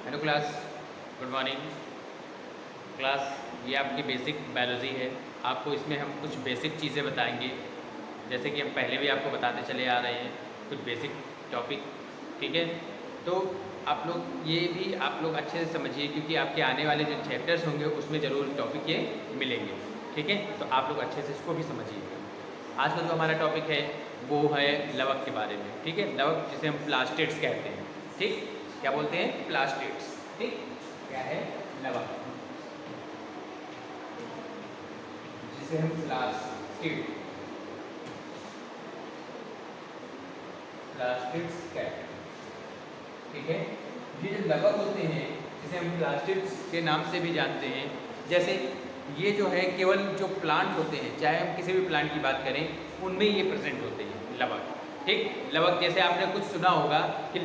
Hello class, good morning class. ये आपकी basic biology है। आपको इसमें हम कुछ बेसिक चीज़ें बताएंगे, जैसे कि हम पहले भी आपको बताते चले आ रहे हैं कुछ बेसिक टॉपिक। ठीक है, तो आप लोग ये भी आप लोग अच्छे से समझिए, क्योंकि आपके आने वाले जो चैप्टर्स होंगे उसमें ज़रूर टॉपिक ये मिलेंगे। ठीक है, तो आप लोग अच्छे से इसको भी समझिएगा। आज का जो हमारा टॉपिक है वो है लवक के बारे में। ठीक है, लवक जिसे हम प्लास्टिड्स कहते हैं। ठीक, क्या बोलते हैं? प्लास्टिड्स। ठीक, क्या है? लवक, जिसे हम प्लास्टिड्स कहते हैं। ठीक है, ये जो लवक होते हैं जिसे हम प्लास्टिड्स के नाम से भी जानते हैं, जैसे ये जो है केवल जो प्लांट होते हैं, चाहे हम किसी भी प्लांट की बात करें, उनमें ये प्रेजेंट होते हैं लवक। ठीक, लवक जैसे आपने कुछ सुना होगा कि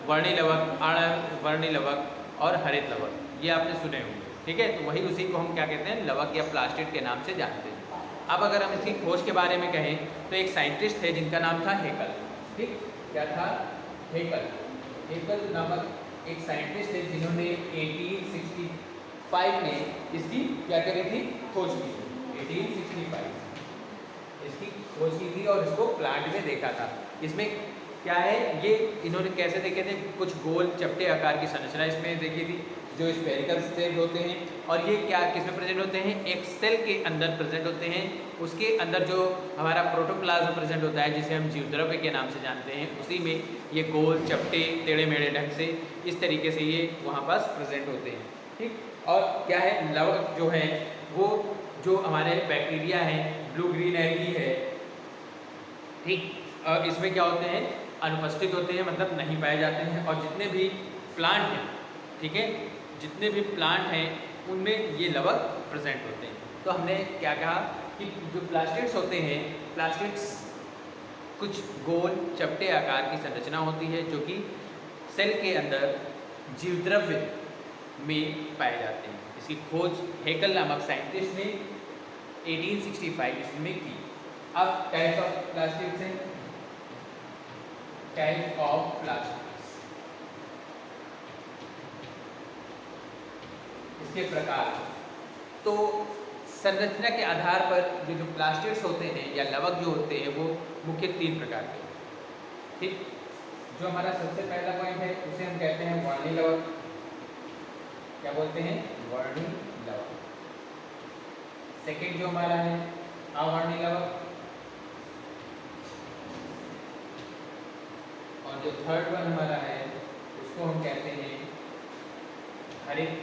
वर्णी लवक, वर्णी लवक और हरित लवक, ये आपने सुने होंगे। ठीक है, तो वही उसी को हम क्या कहते हैं? लवक या प्लास्टिड के नाम से जानते हैं। अब अगर हम इसकी खोज के बारे में कहें तो एक साइंटिस्ट थे जिनका नाम था हेकल। ठीक, क्या था? हेकल। हेकल नामक एक साइंटिस्ट थे जिन्होंने 1865 में इसकी क्या करी थी? खोज की थी। 1865 इसकी खोज की थी और इसको प्लांट में देखा था। इसमें क्या है, ये इन्होंने कैसे देखे थे? कुछ गोल चपटे आकार की संरचना इसमें देखी थी जो स्फेरिकल शेप होते हैं, और ये क्या किसमें प्रेजेंट होते हैं? एक सेल के अंदर प्रेजेंट होते हैं। उसके अंदर जो हमारा प्रोटोप्लाज्म प्रेजेंट होता है, जिसे हम जीवद्रव्य के नाम से जानते हैं, उसी में ये गोल चपटे टेढ़े मेढ़े ढंग से इस तरीके से ये वहाँ पास प्रेजेंट होते हैं। ठीक, और क्या है, लवक जो है वो जो हमारे बैक्टीरिया हैं, ब्लू ग्रीन एल्गी है, ठीक, इसमें क्या होते हैं? अनुपस्थित होते हैं, मतलब नहीं पाए जाते हैं। और जितने भी प्लांट हैं, ठीक है, जितने भी प्लांट हैं उनमें ये लवक प्रेजेंट होते हैं। तो हमने क्या कहा कि जो प्लास्टिड्स होते हैं, प्लास्टिड्स कुछ गोल चपटे आकार की संरचना होती है जो कि सेल के अंदर जीवद्रव्य में पाए जाते हैं। इसकी खोज हेकल नामक साइंटिस्ट ने 1865 ईस्वी में की। अब टाइप्स ऑफ प्लास्टिड्स हैं, टाइप ऑफ प्लास्टिड्स, इसके प्रकार। तो संरचना के आधार पर जो प्लास्टिड्स होते हैं या लवक जो होते हैं वो मुख्य 3 प्रकार के हैं। ठीक, जो हमारा सबसे पहला पॉइंट है उसे हम कहते हैं वर्णी लवक। क्या बोलते हैं? वर्णी लवक। सेकंड जो हमारा है अवर्णी लवक, और जो थर्ड वन हमारा है उसको हम कहते हैं हरित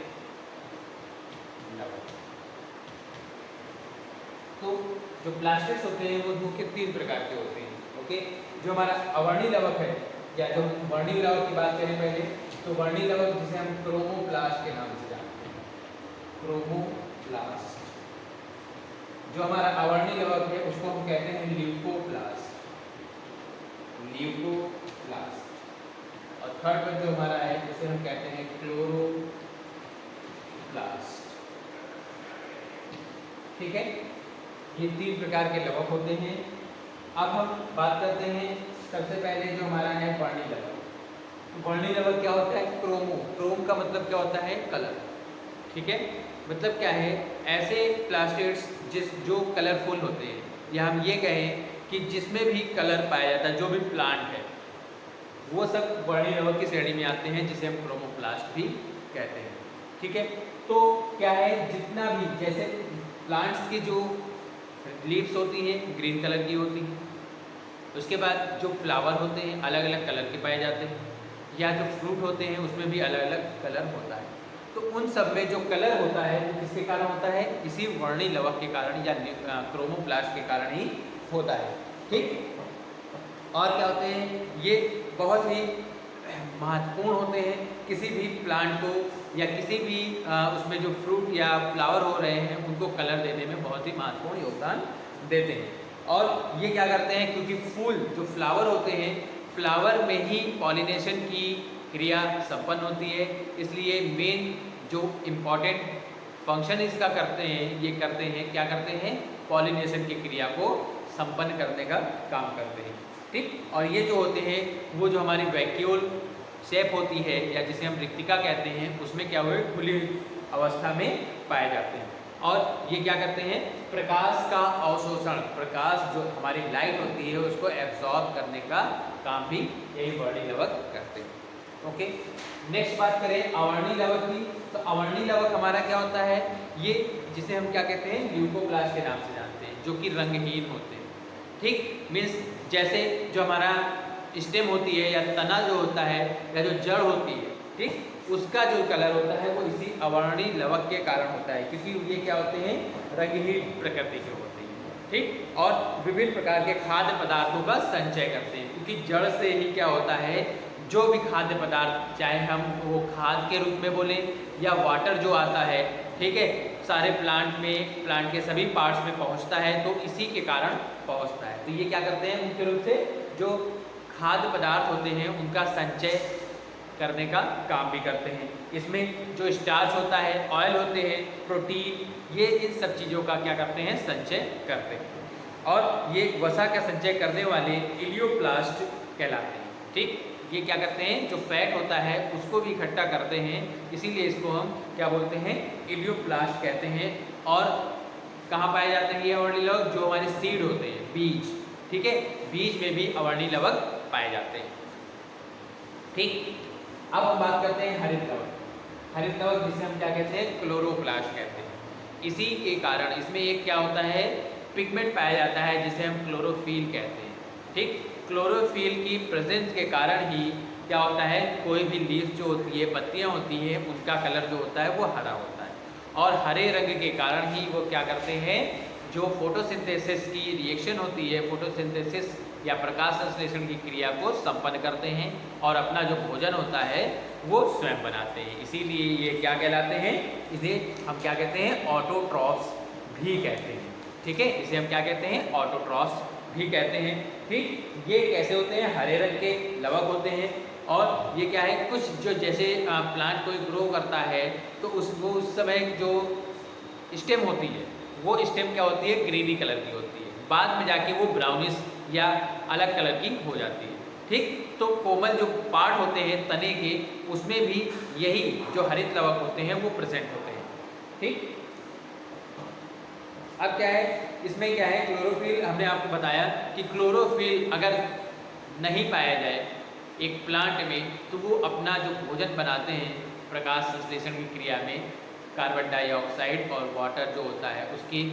लवक। तो जो प्लास्टिड्स होते हैं वो मुख्य 3 प्रकार के होते हैं। ओके, जो हमारा अवर्णी लवक है, या जो वर्णी लवक की बात करें पहले, तो वर्णी लवक जिसे हम क्रोमोप्लास्ट के नाम से जानते हैं, क्रोमोप्लास्ट। जो हमारा अवर्णी लवक है उसको हम कहते हैं ल्यूकोप्लास्ट, ल्यूकोप्लास्ट। और थर्ड वन जो हमारा है उसे हम कहते हैं क्लोरोप्लास्ट। ठीक है, ये 3 प्रकार के लवक होते हैं। अब हम बात करते हैं सबसे पहले जो हमारा है वर्णी लवक। वर्णी लवक क्या होता है? क्रोम का मतलब क्या होता है? कलर। ठीक है, मतलब क्या है? ऐसे प्लास्टिड्स जो कलरफुल होते हैं, या हम ये कहें कि जिसमें भी कलर पाया जाता है, जो भी प्लांट है वो सब वर्णी लवक की श्रेणी में आते हैं, जिसे हम क्रोमोप्लास्ट भी कहते हैं। ठीक है, तो क्या है, जितना भी जैसे प्लांट्स की जो लीव्स होती हैं ग्रीन कलर की होती हैं, उसके बाद जो फ्लावर होते हैं अलग अलग कलर के पाए जाते हैं, या जो फ्रूट होते हैं उसमें भी अलग अलग कलर होता है। तो उन सब में जो कलर होता है वो किसके कारण होता है? इसी वर्णी लवक के कारण या क्रोमोप्लास्ट के कारण ही होता है। ठीक, और क्या होते हैं? ये बहुत ही महत्वपूर्ण होते हैं किसी भी प्लांट को, या किसी भी उसमें जो फ्रूट या फ्लावर हो रहे हैं उनको कलर देने में बहुत ही महत्वपूर्ण योगदान देते हैं। और ये क्या करते हैं? क्योंकि फूल जो फ्लावर होते हैं, फ्लावर में ही पॉलिनेशन की क्रिया संपन्न होती है, इसलिए मेन जो इम्पॉर्टेंट फंक्शन इसका करते हैं, ये करते हैं, क्या करते हैं? पॉलिनेशन की क्रिया को संपन्न करने का काम करते हैं। ठीक, और ये जो होते हैं वो जो हमारी वैक्यूल शेप होती है या जिसे हम रिक्तिका कहते हैं उसमें क्या हुए खुली अवस्था में पाए जाते हैं। और ये क्या करते हैं, प्रकाश का अवशोषण, प्रकाश जो हमारी लाइट होती है उसको एब्जॉर्ब करने का काम भी यही वर्णी लवक करते हैं। ओके, नेक्स्ट बात करें अवर्णी लवक की। तो अवर्णी लवक हमारा क्या होता है, ये जिसे हम क्या कहते हैं ल्यूकोप्लास्ट के नाम से जानते हैं, जो कि रंगहीन होते हैं। ठीक, मीन्स जैसे जो हमारा स्टेम होती है या तना जो होता है या जो जड़ होती है, ठीक, उसका जो कलर होता है वो इसी अवर्णी लवक के कारण होता है, क्योंकि ये क्या होते हैं रंगहीन प्रकृति के होते हैं। ठीक, और विभिन्न प्रकार के खाद्य पदार्थों का संचय करते हैं, क्योंकि जड़ से ही क्या होता है जो भी खाद्य पदार्थ, चाहे हम वो खाद के रूप में बोलें या वाटर जो आता है, ठीक है, सारे प्लांट में, प्लांट के सभी पार्ट्स में पहुंचता है, तो इसी के कारण पहुंचता है। तो ये क्या करते हैं मुख्य रूप से जो खाद्य पदार्थ होते हैं उनका संचय करने का काम भी करते हैं। इसमें जो स्टार्च होता है, ऑयल होते हैं, प्रोटीन, ये इन सब चीज़ों का क्या करते हैं संचय करते हैं। और ये वसा का संचय करने वाले इलियोप्लास्ट कहलाते हैं। ठीक, ये क्या करते हैं जो फैट होता है उसको भी इकट्ठा करते हैं, इसीलिए इसको हम क्या बोलते हैं इलियोप्लास्ट कहते हैं। और कहाँ पाए जाते हैं ये अवर्णी लवक, जो हमारे सीड होते हैं, बीज, ठीक है, बीज में भी अवर्णी लवक पाए जाते हैं। ठीक, अब हम बात करते हैं हरित लवक। हरित लवक जिसे हम क्या कहते हैं क्लोरोप्लास्ट कहते हैं। इसी के कारण इसमें एक क्या होता है पिगमेंट पाया जाता है जिसे हम क्लोरोफिल कहते हैं। ठीक, क्लोरोफिल की प्रेजेंस के कारण ही क्या होता है कोई भी लीफ जो होती है, पत्तियां होती हैं, उनका कलर जो होता है वो हरा होता है। और हरे रंग के कारण ही वो क्या करते हैं जो फोटोसिंथेसिस की रिएक्शन होती है, फोटोसिंथेसिस या प्रकाश संश्लेषण की क्रिया को संपन्न करते हैं और अपना जो भोजन होता है वो स्वयं बनाते हैं। इसीलिए ये क्या कहलाते हैं, इसे हम क्या कहते हैं ऑटोट्रॉफ्स भी कहते हैं। ठीक है, इसे हम क्या कहते हैं ऑटोट्रॉफ्स भी कहते हैं। ठीक, ये कैसे होते हैं हरे रंग के लवक होते हैं। और ये क्या है कुछ जो जैसे प्लांट कोई ग्रो करता है तो उस समय जो स्टेम होती है वो स्टेम क्या होती है ग्रीनी कलर की होती है, बाद में जाके वो ब्राउनिश या अलग कलर की हो जाती है। ठीक, तो कोमल जो पार्ट होते हैं तने के उसमें भी यही जो हरित लवक होते हैं वो प्रेजेंट होते हैं। ठीक, अब क्या है इसमें क्या है क्लोरोफिल, हमने आपको बताया कि क्लोरोफिल अगर नहीं पाया जाए एक प्लांट में तो वो अपना जो भोजन बनाते हैं प्रकाश संश्लेषण की क्रिया में कार्बन डाइऑक्साइड और वाटर जो होता है उसकी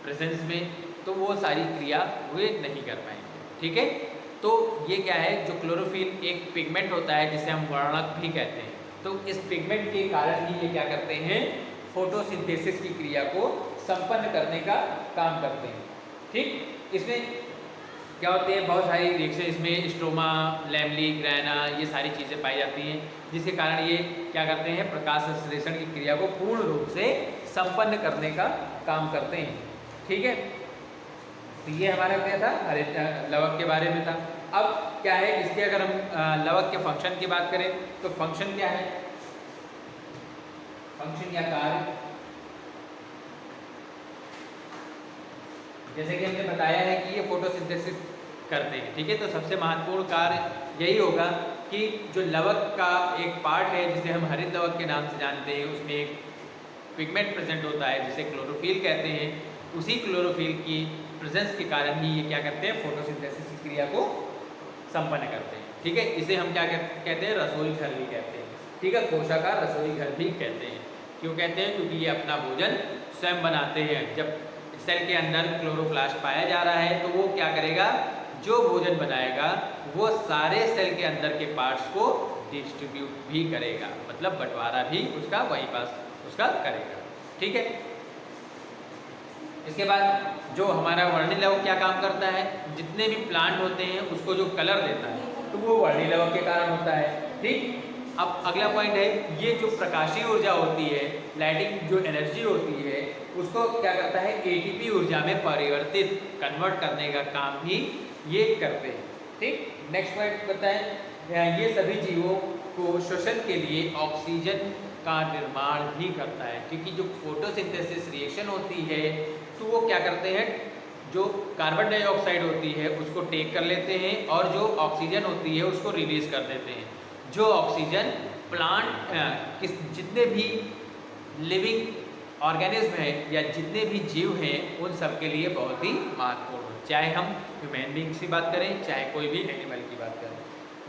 प्रेजेंस में, तो वो सारी क्रिया वे नहीं कर पाएंगे। ठीक है, तो ये क्या है जो क्लोरोफिल एक पिगमेंट होता है जिसे हम वर्णक भी कहते हैं, तो इस पिगमेंट के कारण ही ये क्या करते हैं फोटोसिंथेसिस की क्रिया को संपन्न करने का काम करते हैं। ठीक, इसमें क्या होते हैं बहुत सारी रिएक्शन, इसमें स्ट्रोमा, लैमली, ग्रैना, ये सारी चीज़ें पाई जाती हैं जिसके कारण ये क्या करते हैं प्रकाश संश्लेषण की क्रिया को पूर्ण रूप से संपन्न करने का काम करते हैं। ठीक है, तो ये हमारा क्या था हरित लवक के बारे में था। अब क्या है इसके अगर हम लवक के फंक्शन की बात करें तो फंक्शन क्या है, फंक्शन या कार्य, जैसे कि हमने बताया है कि ये फोटोसिंथेसिस करते हैं। ठीक है, तो सबसे महत्वपूर्ण कार्य यही होगा कि जो लवक का एक पार्ट है जिसे हम हरित लवक के नाम से जानते हैं उसमें एक पिगमेंट प्रेजेंट होता है जिसे क्लोरोफिल कहते हैं। उसी क्लोरोफिल की प्रेजेंस के कारण ही ये क्या करते हैं फोटोसिंथेसिस की क्रिया को संपन्न करते हैं। ठीक है, इसे हम क्या कहते हैं रसोई घर भी कहते हैं। ठीक है, कोशाकार रसोई घर भी कहते हैं। क्यों कहते हैं, क्योंकि ये अपना भोजन स्वयं बनाते हैं। जब सेल के अंदर क्लोरोप्लास्ट पाया जा रहा है तो वो क्या करेगा जो भोजन बनाएगा वो सारे सेल के अंदर के पार्ट्स को डिस्ट्रीब्यूट भी करेगा, मतलब बंटवारा भी उसका वहीं पास उसका करेगा। ठीक है, इसके बाद जो हमारा वर्णी लवक क्या काम करता है, जितने भी प्लांट होते हैं उसको जो कलर देता है तो वो वर्णी लवक के कारण होता है। ठीक, अब अगला पॉइंट है ये जो प्रकाशीय ऊर्जा होती है, लाइटिंग जो एनर्जी होती है उसको क्या करता है एटीपी ऊर्जा में परिवर्तित कन्वर्ट करने का काम भी ये करते हैं। ठीक, नेक्स्ट पॉइंट बताएं ये सभी जीवों को श्वसन के लिए ऑक्सीजन का निर्माण भी करता है, क्योंकि जो फोटोसिंथेसिस रिएक्शन होती है तो वो क्या करते हैं जो कार्बन डाइऑक्साइड होती है उसको टेक कर लेते हैं और जो ऑक्सीजन होती है उसको रिलीज कर देते हैं। जो ऑक्सीजन प्लांट जितने भी लिविंग ऑर्गेनिज्म है या जितने भी जीव हैं उन सब के लिए बहुत ही महत्वपूर्ण है, चाहे हम ह्यूमन बींग्स की बात करें चाहे कोई भी एनिमल की बात करें।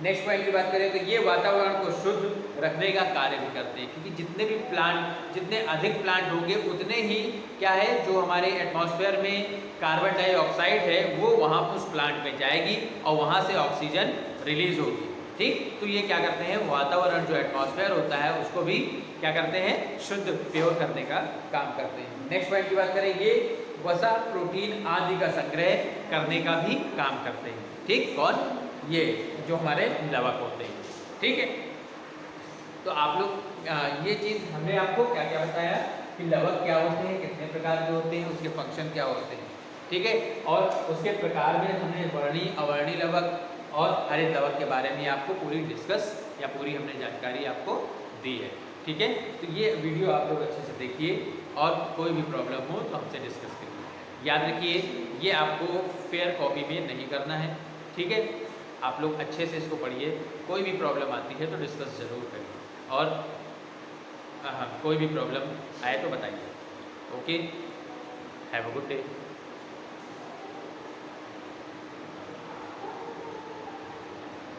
नेक्स्ट पॉइंट की बात करें तो ये वातावरण को शुद्ध रखने का कार्य भी करते हैं, क्योंकि जितने भी प्लांट जितने अधिक प्लांट होंगे उतने ही क्या है जो हमारे एटमॉस्फेयर में कार्बन डाइऑक्साइड है वो वहाँ उस प्लांट में जाएगी और वहाँ से ऑक्सीजन रिलीज होगी। ठीक, तो ये क्या करते हैं वातावरण जो एटमॉस्फेयर होता है उसको भी क्या करते हैं शुद्ध प्योर करने का काम करते हैं। नेक्स्ट पॉइंट की बात करें ये वसा प्रोटीन आदि का संग्रह करने का भी काम करते हैं। ठीक, कौन? ये जो हमारे लवक होते हैं। ठीक है, तो आप लोग ये चीज़ हमने आपको क्या क्या बताया कि लवक क्या होते हैं, कितने प्रकार के होते हैं, उसके फंक्शन क्या होते हैं। ठीक है, और उसके प्रकार में हमने वर्णी अवर्णी लवक और हरित लवक के बारे में आपको पूरी डिस्कस या पूरी हमने जानकारी आपको दी है। ठीक है, तो ये वीडियो आप लोग अच्छे से देखिए और कोई भी प्रॉब्लम हो तो हमसे डिस्कस करिए। याद रखिए ये आपको फेयर कॉपी में नहीं करना है। ठीक है, आप लोग अच्छे से इसको पढ़िए, कोई भी प्रॉब्लम आती है तो डिस्कस ज़रूर करिए और कोई भी प्रॉब्लम आए तो बताइए। Okay, have a good day.